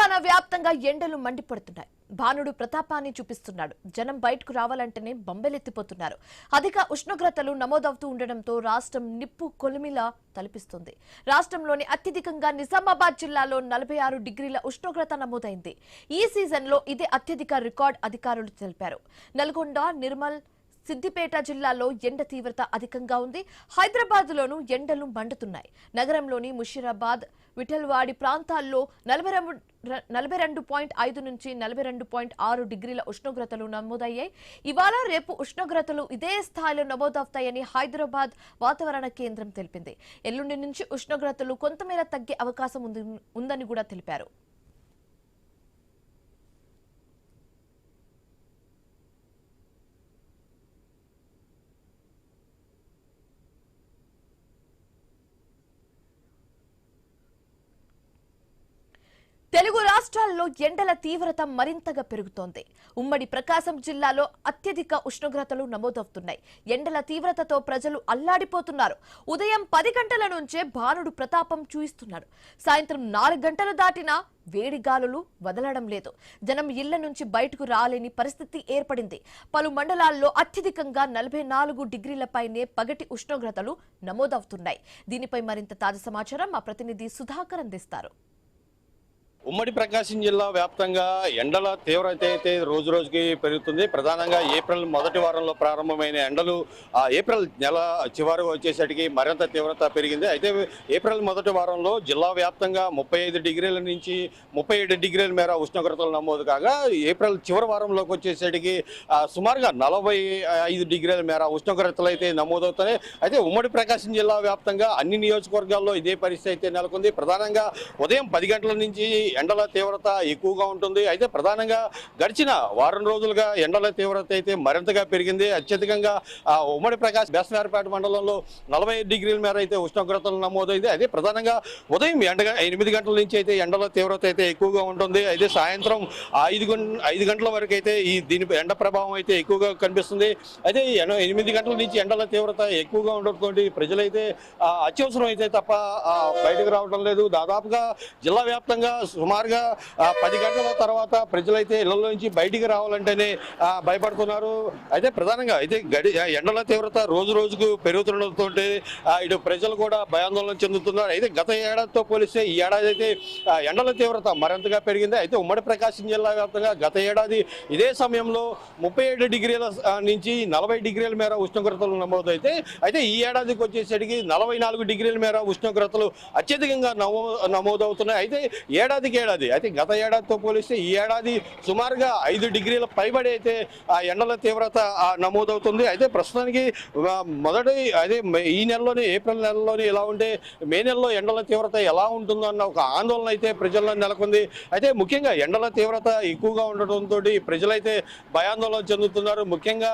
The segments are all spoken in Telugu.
తెలంగాణ వ్యాప్తంగా ఎండలు మండిపడుతున్నాయి. భానుడు ప్రతాపాన్ని చూపిస్తున్నాడు. జనం బయటకు రావాలంటేనే బొంబెలెత్తిపోతున్నారు. అధిక ఉష్ణోగ్రతలు నమోదవుతూ ఉండడంతో రాష్ట్రం నిప్పు కొలిమిలా తలపిస్తుంది. రాష్ట్రంలోని అత్యధికంగా నిజామాబాద్ జిల్లాలో 46 డిగ్రీల ఉష్ణోగ్రత నమోదైంది. ఈ సీజన్లో ఇదే అత్యధిక రికార్డ్ అధికారులు తెలిపారు. నల్గొండ, నిర్మల్, సిద్దిపేట జిల్లాలో ఎండ తీవ్రత అధికంగా ఉంది. హైదరాబాద్ లోనూ ఎండలు మండుతున్నాయి. నగరంలోని ముషీరాబాద్, విఠల్వాడి ప్రాంతాల్లో 42.5 నుంచి 42.6 డిగ్రీల ఉష్ణోగ్రతలు నమోదయ్యాయి. ఇవాళ రేపు ఉష్ణోగ్రతలు ఇదే స్థాయిలో నమోదవుతాయని హైదరాబాద్ వాతావరణ కేంద్రం తెలిపింది. ఎల్లుండి నుంచి ఉష్ణోగ్రతలు కొంతమేర తగ్గే అవకాశం ఉందని కూడా తెలిపారు. తెలుగు రాష్ట్రాల్లో ఎండల తీవ్రత మరింతగా పెరుగుతోంది. ఉమ్మడి ప్రకాశం జిల్లాలో అత్యధిక ఉష్ణోగ్రతలు నమోదవుతున్నాయి. ఎండల తీవ్రతతో ప్రజలు అల్లాడిపోతున్నారు. ఉదయం 10 గంటల నుంచే భానుడు ప్రతాపం చూయిస్తున్నాడు. సాయంత్రం 4 గంటలు దాటినా వేడి గాలులు వదలడం లేదు. జనం ఇళ్ల నుంచి బయటకు రాలేని పరిస్థితి ఏర్పడింది. పలు మండలాల్లో అత్యధికంగా 44 డిగ్రీల పైనే పగటి ఉష్ణోగ్రతలు నమోదవుతున్నాయి. దీనిపై మరింత తాజా సమాచారం మా ప్రతినిధి సుధాకర్ అందిస్తారు. ఉమ్మడి ప్రకాశం జిల్లా వ్యాప్తంగా ఎండల తీవ్రత అయితే రోజు రోజుకి పెరుగుతుంది. ప్రధానంగా ఏప్రిల్ మొదటి వారంలో ప్రారంభమైన ఎండలు ఏప్రిల్ నెల చివరి వచ్చేసరికి మరింత తీవ్రత పెరిగింది. అయితే ఏప్రిల్ మొదటి వారంలో జిల్లా వ్యాప్తంగా 35 డిగ్రీల నుంచి 37 డిగ్రీల మేర ఉష్ణోగ్రతలు నమోదు కాగా ఏప్రిల్ చివరి వారంలోకి వచ్చేసరికి సుమారుగా 45 డిగ్రీల మేర ఉష్ణోగ్రతలు అయితే నమోదవుతున్నాయి. అయితే ఉమ్మడి ప్రకాశం జిల్లా వ్యాప్తంగా అన్ని నియోజకవర్గాల్లో ఇదే పరిస్థితి అయితే నెలకొంది. ప్రధానంగా ఉదయం 10 గంటల నుంచి ఎండల తీవ్రత ఎక్కువగా ఉంటుంది. అయితే ప్రధానంగా గడిచిన వారం రోజులుగా ఎండల తీవ్రత అయితే మరింతగా పెరిగింది. అత్యధికంగా ఉమ్మడి ప్రకాశం బేస్తవారిపేట మండలంలో 45 డిగ్రీల మేర అయితే ఉష్ణోగ్రతలు నమోదైంది. అదే ప్రధానంగా ఉదయం 8 గంటల నుంచి అయితే ఎండల తీవ్రత అయితే ఎక్కువగా ఉంటుంది. అయితే సాయంత్రం 5 గంటల వరకు అయితే దీని ఎండ ప్రభావం అయితే ఎక్కువగా కనిపిస్తుంది. అయితే 8 గంటల నుంచి ఎండల తీవ్రత ఎక్కువగా ఉండడంతో ప్రజలైతే అత్యవసరం అయితే తప్ప బయటకు రావడం లేదు. దాదాపుగా జిల్లా వ్యాప్తంగా సుమారుగా 10 గంటల తర్వాత ప్రజలైతే ఇళ్లలో నుంచి బయటికి రావాలంటేనే భయపడుతున్నారు. అయితే ప్రధానంగా అయితే ఎండల తీవ్రత రోజు రోజుకు పెరుగుతుండటంతో ఇటు ప్రజలు కూడా భయాందోళన చెందుతున్నారు. అయితే గత ఏడాదితో పోలిస్తే ఈ ఏడాది అయితే ఎండల తీవ్రత మరింతగా పెరిగింది. అయితే ఉమ్మడి ప్రకాశం జిల్లా వ్యాప్తంగా గత ఏడాది ఇదే సమయంలో 37 డిగ్రీల నుంచి 40 డిగ్రీల మేర ఉష్ణోగ్రతలు నమోదైతే అయితే ఈ ఏడాదికి వచ్చేసరికి 44 డిగ్రీల మేర ఉష్ణోగ్రతలు అత్యధికంగా నమోదవుతున్నాయి. అయితే ఏడాది అయితే గత ఏడాదితో పోలిస్తే ఈ ఏడాది సుమారుగా 5 డిగ్రీల పైబడి అయితే ఎండల తీవ్రత నమోదవుతుంది. అయితే ప్రస్తుతానికి ఈ నెలలోనే ఏప్రిల్ నెలలోనే ఇలా ఉంటే మే నెలలో ఎండల తీవ్రత ఎలా ఉంటుందో అన్న ఒక ఆందోళన అయితే ప్రజల్లో నెలకొంది. అయితే ముఖ్యంగా ఎండల తీవ్రత ఎక్కువగా ఉండటంతో ప్రజలైతే భయాందోళన చెందుతున్నారు. ముఖ్యంగా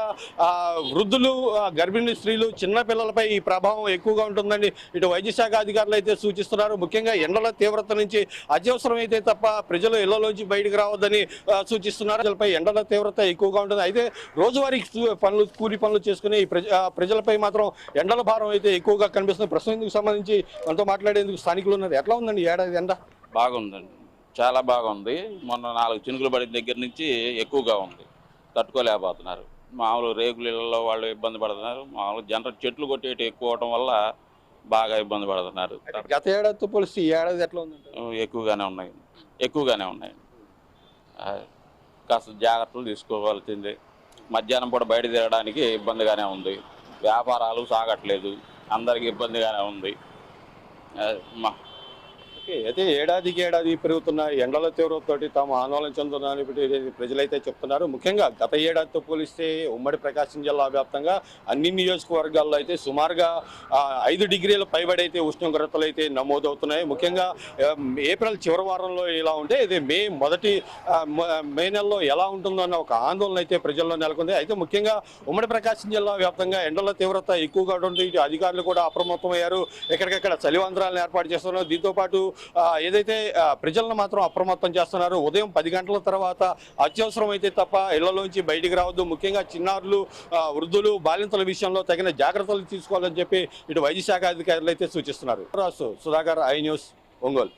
వృద్ధులు, గర్భిణీ స్త్రీలు, చిన్న పిల్లలపై ఈ ప్రభావం ఎక్కువగా ఉంటుందని ఇటు వైద్య శాఖ అధికారులు అయితే సూచిస్తున్నారు. ముఖ్యంగా ఎండల తీవ్రత నుంచి అత్యవసరం అయితే తప్ప ప్రజలు ఇళ్లలోంచి బయటకు రావద్దని సూచిస్తున్నారు. ప్రజలపై ఎండల తీవ్రత ఎక్కువగా ఉంటుంది. అయితే రోజువారీ కూలి పనులు చేసుకునే ప్రజలపై మాత్రం ఎండల భారం అయితే ఎక్కువగా కనిపిస్తుంది. ప్రస్తుతానికి సంబంధించి మనతో మాట్లాడేందుకు స్థానికులు ఉన్నారు. ఎట్లా ఉందండి ఏడాది ఎండ? బాగుందండి, చాలా బాగుంది. మొన్న 4 చినుకులు పడిన దగ్గర నుంచి ఎక్కువగా ఉంది, తట్టుకోలేకపోతున్నారు. మామూలు రేకుల ఇళ్లలో వాళ్ళు ఇబ్బంది పడుతున్నారు. మామూలు జనరల్ చెట్లు కొట్టేటి ఎక్కువ అవడం వల్ల బాగా ఇబ్బంది పడుతున్నారు. గత ఏడాదితో పోలిస్తే ఈ ఏడాది ఎట్లా ఉంది? ఎక్కువగానే ఉన్నాయి. కాస్త జాగ్రత్తలు తీసుకోవాల్సింది. మధ్యాహ్నం పూట బయట తిరగడానికి ఇబ్బందిగానే ఉంది. వ్యాపారాలు సాగట్లేదు, అందరికీ ఇబ్బందిగానే ఉంది. అయితే ఏడాదికి ఏడాది పెరుగుతున్న ఎండల తీవ్రతతోటి తాము ఆందోళన చెందుతున్నారని ప్రజలైతే చెప్తున్నారు. ముఖ్యంగా గత ఏడాదితో పోలిస్తే ఉమ్మడి ప్రకాశం జిల్లా వ్యాప్తంగా అన్ని నియోజకవర్గాల్లో అయితే సుమారుగా 5 డిగ్రీల పైబడి అయితే ఉష్ణోగ్రతలు అయితే నమోదవుతున్నాయి. ముఖ్యంగా ఏప్రిల్ చివరి వారంలో ఇలా ఉంటే ఇది మే నెలలో ఎలా ఉంటుందో అన్న ఒక ఆందోళన అయితే ప్రజల్లో నెలకొంది. అయితే ముఖ్యంగా ఉమ్మడి ప్రకాశం జిల్లా వ్యాప్తంగా ఎండల తీవ్రత ఎక్కువగా ఉంటుంది. ఇటు అధికారులు కూడా అప్రమత్తమయ్యారు. ఎక్కడికక్కడ చలివంతరాలను ఏర్పాటు చేస్తున్నారు. దీంతో పాటు ఏదైతే ప్రజలను మాత్రం అప్రమత్తం చేస్తున్నారు. ఉదయం 10 గంటల తర్వాత అత్యవసరం అయితే తప్ప ఇళ్లలోంచి బయటికి రావద్దు. ముఖ్యంగా చిన్నారులు, వృద్ధులు, బాలింతల విషయంలో తగిన జాగ్రత్తలు తీసుకోవాలని చెప్పి ఇటు వైద్య శాఖ అధికారులు అయితే సూచిస్తున్నారు. Sudhakar, I news, Ongole.